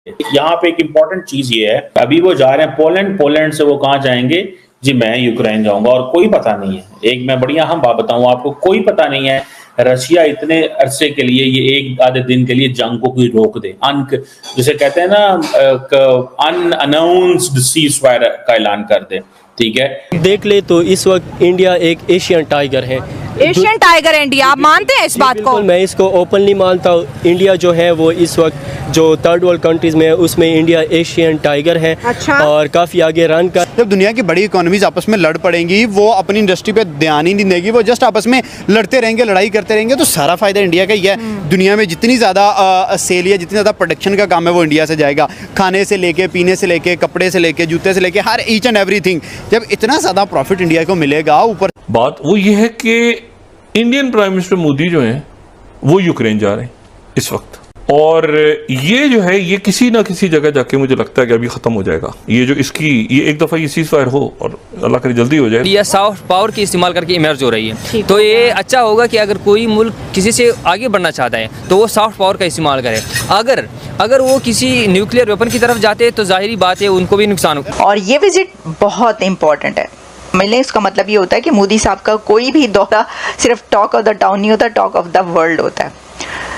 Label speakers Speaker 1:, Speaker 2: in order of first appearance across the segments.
Speaker 1: यहाँ पे एक इम्पॉर्टेंट चीज ये है, अभी वो जा रहे हैं पोलैंड, पोलैंड से वो कहाँ जाएंगे जी, मैं यूक्रेन जाऊंगा। और कोई पता नहीं है, एक मैं बढ़िया हम बात बताऊं आपको, कोई पता नहीं है रशिया इतने अरसे के लिए, ये एक आधे दिन के लिए जंग को कोई रोक दे, जिसे कहते हैं ना अनअनाउंस्ड सीज फायर का ऐलान कर दे। ठीक है,
Speaker 2: देख ले तो इस वक्त इंडिया एक एशियन टाइगर है।
Speaker 3: एशियन टाइगर इंडिया, आप मानते हैं इस बात को?
Speaker 2: मैं इसको ओपनली मानता हूँ। इंडिया जो है वो इस वक्त जो थर्ड वर्ल्ड कंट्रीज में है उसमें इंडिया एशियन टाइगर है।
Speaker 3: अच्छा।
Speaker 2: और काफ़ी आगे रन कर।
Speaker 4: जब दुनिया की बड़ी इकोनॉमीज आपस में लड़ पड़ेंगी, वो अपनी इंडस्ट्री पे ध्यान ही नहीं देगी, वो जस्ट आपस में लड़ते रहेंगे, लड़ाई करते रहेंगे, तो सारा फायदा इंडिया का ही है। दुनिया में जितनी ज़्यादा सेल या जितनी ज़्यादा प्रोडक्शन का काम है वो इंडिया से जाएगा। खाने से लेके, पीने से लेके, कपड़े से लेके, जूते से लेके, हर ईच एंड एवरीथिंग। जब इतना ज़्यादा प्रॉफिट इंडिया को मिलेगा, ऊपर
Speaker 5: बात वो ये है कि इंडियन प्राइम मिनिस्टर मोदी जो हैं वो यूक्रेन जा रहे हैं इस वक्त, और ये जो है ये किसी ना किसी जगह जाके मुझे लगता है कि अभी खत्म हो जाएगा। ये जो इसकी ये एक दफा ये सीज फायर हो और अल्लाह करे जल्दी हो जाए।
Speaker 6: ये सॉफ्ट पावर की इस्तेमाल करके इमर्ज हो रही है, तो ये अच्छा होगा कि अगर कोई मुल्क किसी से आगे बढ़ना चाहता है तो वो सॉफ्ट पावर का इस्तेमाल करे। अगर वो किसी न्यूक्लियर वेपन की तरफ जाते हैं तो जाहिर बात है उनको भी नुकसान होगा।
Speaker 3: और ये विजिट बहुत इंपॉर्टेंट है। मिलने इसका मतलब ये होता है कि मोदी साहब का कोई भी दौरा सिर्फ टॉक ऑफ द टाउन नहीं होता, टॉक ऑफ द वर्ल्ड होता है।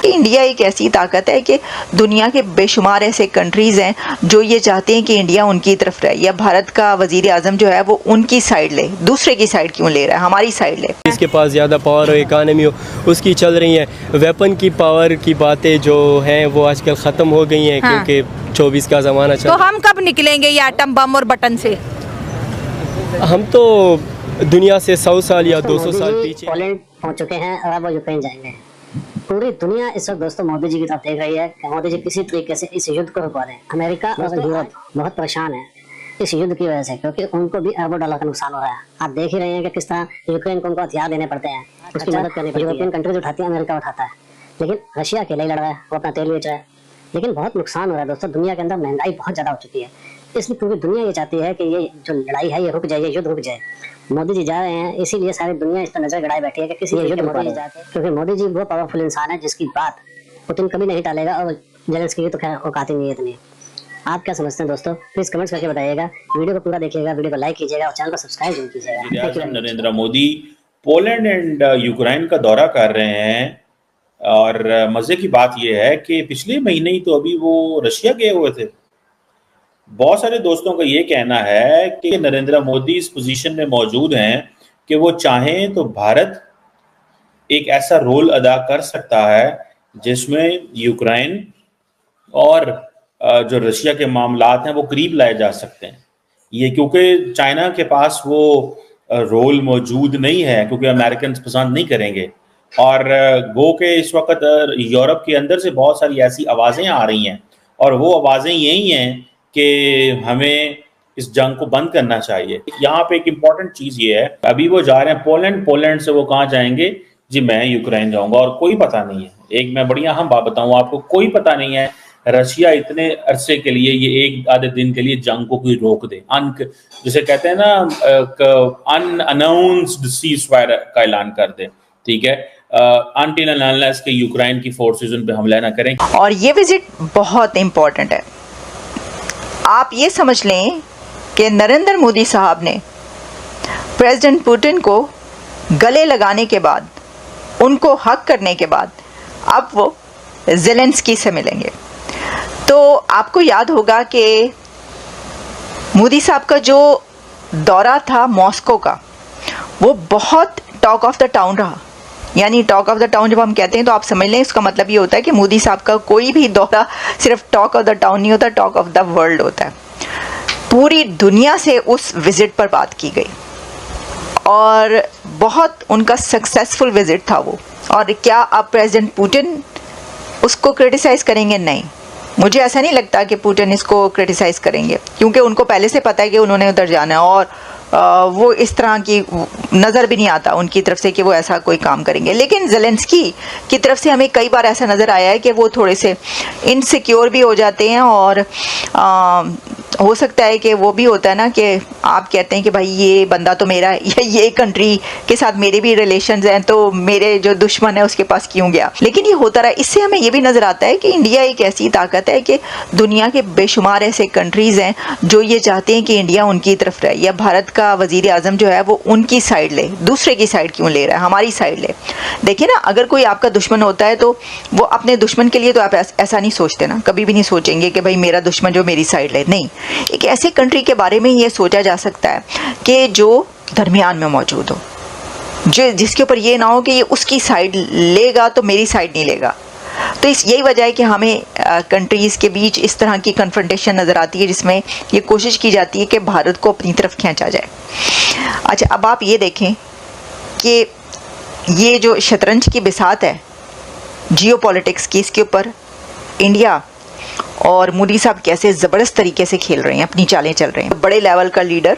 Speaker 3: इंडिया एक ऐसी ताकत है कि दुनिया के बेशुमार ऐसे कंट्रीज़ हैं जो ये चाहते हैं कि इंडिया उनकी तरफ रहे, या भारत का वजीर आजम जो है वो उनकी साइड ले, दूसरे की साइड क्यों ले रहा है, हमारी साइड ले।
Speaker 2: इसके पास ज़्यादा पावर हो, इकानमी हो, उसकी चल रही है। वेपन की पावर की बातें जो हैं वो आजकल ख़त्म हो गई हैं। हाँ। क्योंकि 24 का ज़माना चल।
Speaker 3: तो हम कब निकलेंगे ये एटम बम और बटन से?
Speaker 2: हम तो दुनिया से 100 साल या 200 साल पीछे।
Speaker 7: पोलैंड पहुंच चुके हैं और अब वो यूक्रेन जाएंगे। पूरी दुनिया इस वक्त दोस्तों मोदी जी की तरफ देख रही है कि मोदी जी किसी तरीके से इस युद्ध को रुकवा दें। अमेरिका और यूरोप बहुत परेशान है इस युद्ध की वजह से, क्योंकि उनको भी अरबों डॉलर का नुकसान हो रहा है। आप देख ही रहे हैं कि किस तरह यूक्रेन को उनको हथियार देने पड़ते हैं, उसकी मदद करनी पड़ती है। यूरोपियन कंट्रीज उठाती है, अमेरिका उठाता है, लेकिन रशिया अकेले ही लड़ रहा है, वो अपना तेल बेच रहा है। लेकिन बहुत नुकसान हो रहा है दोस्तों, दुनिया के अंदर महंगाई बहुत ज्यादा हो चुकी है। इसलिए पूरी दुनिया ये चाहती है कि ये जो लड़ाई है ये रुक जाए, ये युद्ध रुक जाए। मोदी जी जा रहे हैं, इसीलिए सारी दुनिया इस पर नजर गड़ाए बैठी है कि किसी युद्ध रुकवा दे, क्योंकि मोदी जी वो पावरफुल इंसान है जिसकी बात पुतिन कभी नहीं टालेगा, और जेलेंस्की की तो खैर औकात ही नहीं है इतनी। आप क्या समझते हैं दोस्तों? प्लीज कमेंट्स करके बताइएगा। वीडियो को पूरा देखिएगा, वीडियो को लाइक कीजिएगा और चैनल को सब्सक्राइब जरूर कीजिएगा।
Speaker 1: Narendra Modi Poland and Ukraine का दौरा कर रहे हैं, और मजे की बात यह है कि पिछले महीने ही तो अभी वो रशिया गए हुए थे। बहुत सारे दोस्तों का ये कहना है कि नरेंद्र मोदी इस पोजीशन में मौजूद हैं कि वो चाहें तो भारत एक ऐसा रोल अदा कर सकता है जिसमें यूक्रेन और जो रशिया के मामलात हैं वो करीब लाए जा सकते हैं। ये क्योंकि चाइना के पास वो रोल मौजूद नहीं है, क्योंकि अमेरिकन पसंद नहीं करेंगे। और गो के इस वक्त यूरोप के अंदर से बहुत सारी ऐसी आवाज़ें आ रही हैं, और वो आवाज़ें यही हैं कि हमें इस जंग को बंद करना चाहिए। यहाँ पे एक इम्पॉर्टेंट चीज़ ये है, अभी वो जा रहे हैं पोलैंड, पोलैंड से वो कहाँ जाएंगे जी, मैं यूक्रेन जाऊंगा। और कोई पता नहीं है, एक मैं बढ़िया हम बात बताऊँ आपको, कोई पता नहीं है रशिया इतने अरसे के लिए, ये एक आधे दिन के लिए जंग को कोई रोक दे, जिसे कहते हैं ना अनअनाउंस्ड सीज फायर का ऐलान कर दे। ठीक है, अनटिल एंड अनलेस के यूक्रेन की फोर्सेस उन पे हमला ना करें।
Speaker 3: और ये विजिट बहुत इंपॉर्टेंट है। आप ये समझ लें कि नरेंद्र मोदी साहब ने प्रेसिडेंट पुतिन को गले लगाने के बाद, उनको हक करने के बाद, अब वो जेलेंस्की से मिलेंगे। तो आपको याद होगा कि मोदी साहब का जो दौरा था मॉस्को का, वो बहुत टॉक ऑफ द टाउन रहा। यानी टॉक ऑफ द टाउन जब हम कहते हैं तो आप समझ लें इसका मतलब ये होता है कि मोदी साहब का कोई भी दौरा सिर्फ टॉक ऑफ द टाउन नहीं होता, टॉक ऑफ द वर्ल्ड होता है। पूरी दुनिया से उस विजिट पर बात की गई और बहुत उनका सक्सेसफुल विजिट था वो। और क्या अब प्रेसिडेंट पुतिन उसको क्रिटिसाइज़ करेंगे? नहीं, मुझे ऐसा नहीं लगता कि पुतिन इसको क्रिटिसाइज़ करेंगे, क्योंकि उनको पहले से पता है कि उन्होंने उधर जाना है, और वो इस तरह की नज़र भी नहीं आता उनकी तरफ से कि वो ऐसा कोई काम करेंगे। लेकिन जेलेंस्की की तरफ से हमें कई बार ऐसा नज़र आया है कि वो थोड़े से इनसिक्योर भी हो जाते हैं और हो सकता है कि वो भी होता है ना कि आप कहते हैं कि भाई ये बंदा तो मेरा या ये कंट्री के साथ मेरे भी रिलेशंस हैं, तो मेरे जो दुश्मन है उसके पास क्यों गया। लेकिन ये होता रहा। इससे हमें ये भी नज़र आता है कि इंडिया एक ऐसी ताकत है कि दुनिया के बेशुमार ऐसे कंट्रीज़ हैं जो ये चाहते हैं कि इंडिया उनकी तरफ रहे, या भारत का वज़ीर आज़म जो है वो उनकी साइड ले, दूसरे की साइड क्यों ले रहा है, हमारी साइड ले। देखिए ना, अगर कोई आपका दुश्मन होता है तो वो अपने दुश्मन के लिए तो आप ऐसा नहीं सोचते ना, कभी भी नहीं सोचेंगे कि भाई मेरा दुश्मन जो मेरी साइड ले। नहीं, एक ऐसे कंट्री के बारे में ये सोचा जा सकता है कि जो दरमियान में मौजूद हो, जो जिसके ऊपर ये ना हो कि ये उसकी साइड लेगा तो मेरी साइड नहीं लेगा। तो यही वजह है कि हमें कंट्रीज़ के बीच इस तरह की कन्फ्रंटेशन नज़र आती है जिसमें ये कोशिश की जाती है कि भारत को अपनी तरफ खींचा जाए। अच्छा, अब आप ये देखें कि ये जो शतरंज की बिसात है जियोपॉलिटिक्स की, इसके ऊपर इंडिया और मोदी साहब कैसे ज़बरदस्त तरीके से खेल रहे हैं, अपनी चालें चल रहे हैं। बड़े लेवल का लीडर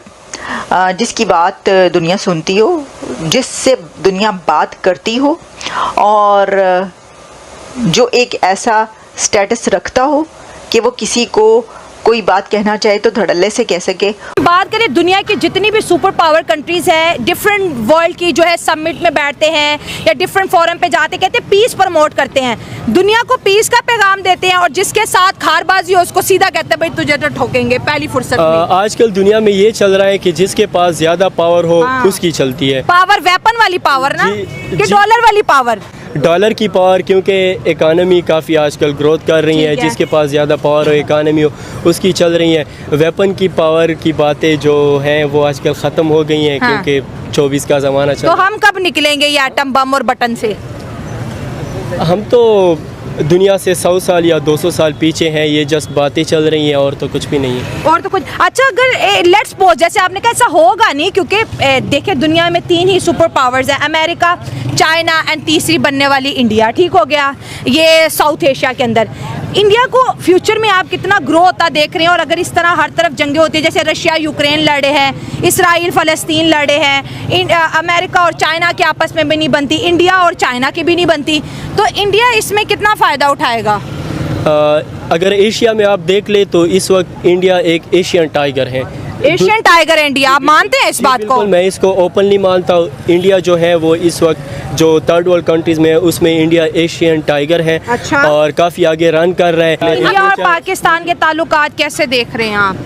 Speaker 3: जिसकी बात दुनिया सुनती हो, जिससे दुनिया बात करती हो, और जो एक ऐसा स्टेटस रखता हो कि वो किसी को कोई बात कहना चाहे तो धड़ल्ले से कह सके।
Speaker 8: बात करें दुनिया की जितनी भी सुपर पावर कंट्रीज है, डिफरेंट वर्ल्ड की जो है समिट में बैठते हैं या डिफरेंट फोरम पे जाते, कहते हैं पीस प्रमोट करते हैं, दुनिया को पीस का पैगाम देते हैं, और जिसके साथ खारबाजी हो उसको सीधा कहते हैं भाई तुझे तो ठोकेंगे पहली फुर्सत में।
Speaker 2: आजकल दुनिया में ये चल रहा है कि जिसके पास ज्यादा पावर हो उसकी चलती है।
Speaker 8: पावर वेपन वाली पावर ना कि डॉलर वाली पावर?
Speaker 2: डॉलर की पावर, क्योंकि इकानमी काफ़ी आजकल ग्रोथ कर रही है, जिसके पास ज़्यादा पावर हो इकानमी हो उसकी चल रही है। वेपन की पावर की बातें जो हैं वो आजकल ख़त्म हो गई हैं, क्योंकि 24 का ज़माना चल।
Speaker 8: तो हम कब निकलेंगे ये एटम बम और बटन से?
Speaker 2: हम तो दुनिया से 100 साल या 200 साल पीछे हैं, ये जस्ट बातें चल रही हैं और तो कुछ भी नहीं है।
Speaker 8: और तो कुछ अच्छा, अगर लेट्स सपोज जैसे आपने कहा ऐसा होगा नहीं, क्योंकि देखिए दुनिया में 3 ही सुपर पावर्स हैं, अमेरिका, चाइना एंड तीसरी बनने वाली इंडिया। ठीक हो गया, ये साउथ एशिया के अंदर। इंडिया को फ्यूचर में आप कितना ग्रो होता देख रहे हैं? और अगर इस तरह हर तरफ जंगें होती है, जैसे रशिया यूक्रेन लड़े हैं, इसराइल फ़लस्तीन लड़े हैं, अमेरिका और चाइना के आपस में भी नहीं बनती, इंडिया और चाइना की भी नहीं बनती, तो इंडिया इसमें कितना फ़ायदा उठाएगा?
Speaker 2: अगर एशिया में आप देख ले तो इस वक्त इंडिया एक एशियन टाइगर है।
Speaker 8: एशियन टाइगर इंडिया, आप मानते हैं इस बात को?
Speaker 2: मैं इसको ओपनली मानता हूँ। इंडिया जो है वो इस वक्त जो थर्ड वर्ल्ड कंट्रीज में है उसमें इंडिया एशियन टाइगर है।
Speaker 8: अच्छा।
Speaker 2: और काफ़ी आगे रन कर रहा है।
Speaker 8: इंडिया और पाकिस्तान के ताल्लुकात कैसे देख रहे हैं आप?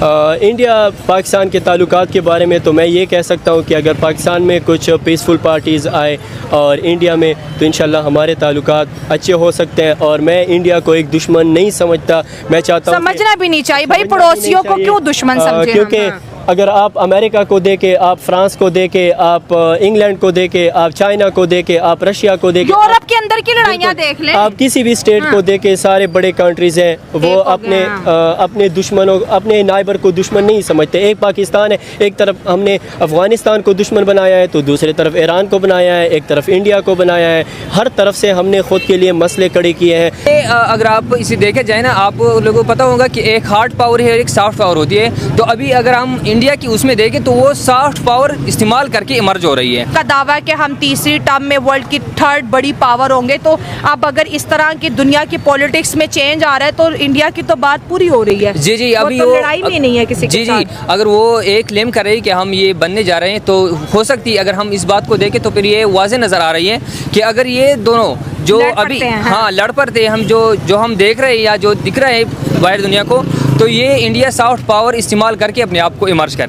Speaker 2: इंडिया पाकिस्तान के ताल्लुकात के बारे में तो मैं ये कह सकता हूँ कि अगर पाकिस्तान में कुछ पीसफुल पार्टीज़ आए और इंडिया में, तो इंशाल्लाह हमारे ताल्लुकात अच्छे हो सकते हैं। और मैं इंडिया को एक दुश्मन नहीं समझता। मैं चाहता हूँ
Speaker 8: समझना भी नहीं चाहिए भाई, पड़ोसियों को क्यों दुश्मन समझे?
Speaker 2: क्योंकि अगर आप अमेरिका को देके, आप फ्रांस को देके, आप इंग्लैंड को देके, आप चाइना को देके, आप रशिया को देके,
Speaker 8: यूरोप के अंदर की लड़ाइयाँ देख लें,
Speaker 2: आप किसी भी स्टेट को देके, सारे बड़े कंट्रीज हैं वो अपने दुश्मनों, अपने नाइबर को दुश्मन नहीं समझते। एक पाकिस्तान है, एक तरफ हमने अफगानिस्तान को दुश्मन बनाया है तो दूसरी तरफ ईरान को बनाया है, एक तरफ इंडिया को बनाया है। हर तरफ से हमने खुद के लिए मसले खड़े किए हैं।
Speaker 6: अगर आप इसे देखे जाए ना, आप लोगों को पता होगा कि एक हार्ड पावर है, एक सॉफ्ट पावर होती है। तो अभी अगर हम इंडिया की उसमें देखें तो वो सॉफ्ट पावर इस्तेमाल करके इमर्ज हो रही है।
Speaker 8: का दावा है कि हम तीसरी टर्म में वर्ल्ड की 3rd बड़ी पावर होंगे। तो अब अगर इस तरह की दुनिया की पॉलिटिक्स में चेंज आ रहा है तो इंडिया की तो बात पूरी हो रही है।
Speaker 6: जी जी, अभी
Speaker 8: वो लड़ाई में नहीं है किसी के साथ।
Speaker 6: जी, अगर वो एक क्लेम कर रहे हैं कि हम ये बनने जा रहे हैं, तो हो सकती है अगर हम इस बात को देखें तो फिर ये वाज़ेह नज़र आ रही है कि अगर ये दोनों जो अभी लड़ पड़ते हैं, हम जो हम देख रहे हैं या जो दिख रहा है बाहर दुनिया को, तो ये इंडिया सॉफ्ट पावर इस्तेमाल करके अपने आप को इमर्ज कर